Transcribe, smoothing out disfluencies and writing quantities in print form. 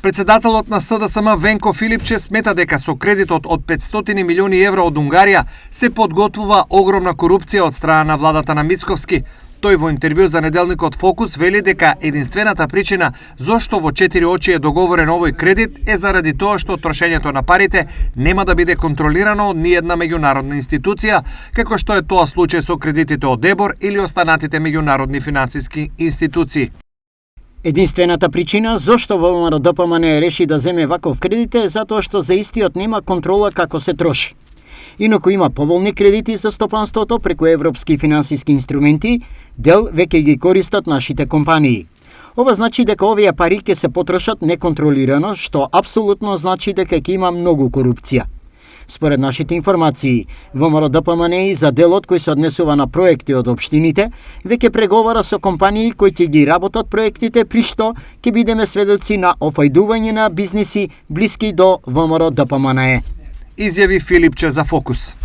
Председателот на СДСМ Венко Филипче смета дека со кредитот од 500 милиони евро од Унгарија се подготвува огромна корупција од страна на владата на Мицковски. Тој во интервју за неделникот Фокус вели дека единствената причина зошто во 4 очи е договорен овој кредит е заради тоа што трошењето на парите нема да биде контролирано од ниедна меѓународна институција, како што е тоа случај со кредитите од ЕБОР или останатите меѓународни финансиски институции. Единствената причина зошто ВМРО ДПМН реши да земе ваков кредит е затоа што за истиот нема контрола како се троши. Инаку има поволни кредити за стопанството преку европски финансиски инструменти, дел веќе ги користат нашите компании. Ова значи дека овие пари ќе се потрошат неконтролирано, што апсолутно значи дека ќе има многу корупција. Според нашите информации, ВМРО ДПМН и за делот кој се однесува на проекти од општините, веќе преговара со компании кои ќе ги работат проектите, при што ќе бидеме сведоци на офајдување на бизниси блиски до ВМРО ДПМН. Изјави Филипче за Фокус.